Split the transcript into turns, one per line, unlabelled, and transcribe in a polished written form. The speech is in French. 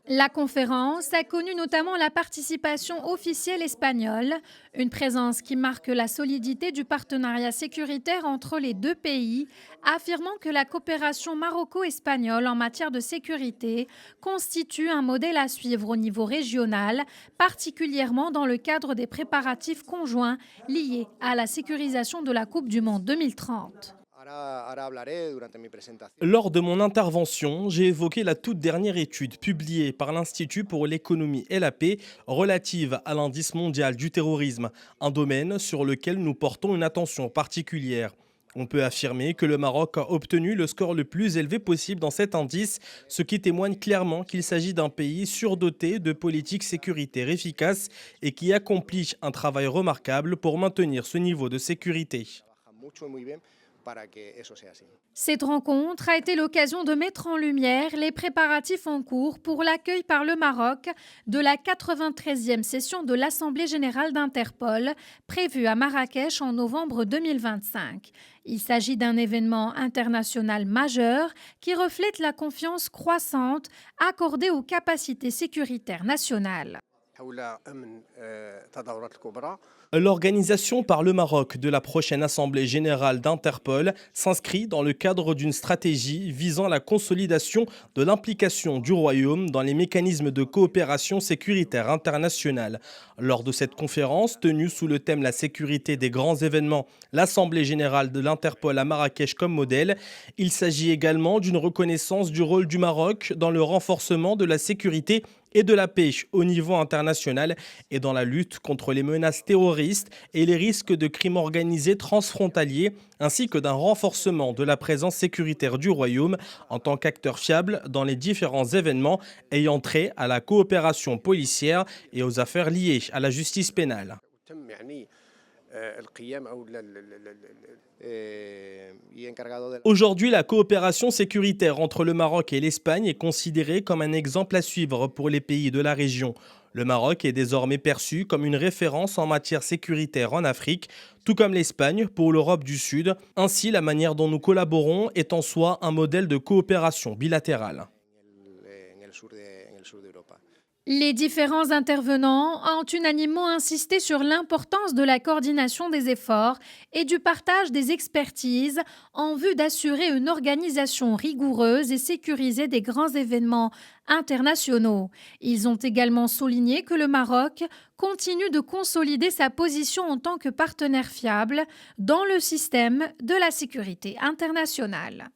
La conférence a connu notamment la participation officielle espagnole, une présence qui marque la solidité du partenariat sécuritaire entre les deux pays, affirmant que la coopération maroco-espagnole en matière de sécurité constitue un modèle à suivre au niveau régional, particulièrement dans le cadre des préparatifs conjoints liés à la sécurisation de la Coupe du Monde 2030.
Lors de mon intervention, j'ai évoqué la toute dernière étude publiée par l'Institut pour l'économie et la paix relative à l'indice mondial du terrorisme, un domaine sur lequel nous portons une attention particulière. On peut affirmer que le Maroc a obtenu le score le plus élevé possible dans cet indice, ce qui témoigne clairement qu'il s'agit d'un pays surdoté de politiques sécuritaires efficaces et qui accomplit un travail remarquable pour maintenir ce niveau de sécurité.
Cette rencontre a été l'occasion de mettre en lumière les préparatifs en cours pour l'accueil par le Maroc de la 93e session de l'Assemblée générale d'Interpol, prévue à Marrakech en novembre 2025. Il s'agit d'un événement international majeur qui reflète la confiance croissante accordée aux capacités sécuritaires nationales.
L'organisation par le Maroc de la prochaine Assemblée générale d'Interpol s'inscrit dans le cadre d'une stratégie visant la consolidation de l'implication du Royaume dans les mécanismes de coopération sécuritaire internationale. Lors de cette conférence, tenue sous le thème La sécurité des grands événements, l'Assemblée générale de l'Interpol à Marrakech comme modèle, il s'agit également d'une reconnaissance du rôle du Maroc dans le renforcement de la sécurité et de la paix au niveau international et dans la lutte contre les menaces terroristes et les risques de crimes organisés transfrontaliers, ainsi que d'un renforcement de la présence sécuritaire du Royaume en tant qu'acteur fiable dans les différents événements ayant trait à la coopération policière et aux affaires liées à la justice pénale. Aujourd'hui, la coopération sécuritaire entre le Maroc et l'Espagne est considérée comme un exemple à suivre pour les pays de la région. Le Maroc est désormais perçu comme une référence en matière sécuritaire en Afrique, tout comme l'Espagne pour l'Europe du Sud. Ainsi, la manière dont nous collaborons est en soi un modèle de coopération bilatérale.
Les différents intervenants ont unanimement insisté sur l'importance de la coordination des efforts et du partage des expertises en vue d'assurer une organisation rigoureuse et sécurisée des grands événements internationaux. Ils ont également souligné que le Maroc continue de consolider sa position en tant que partenaire fiable dans le système de la sécurité internationale.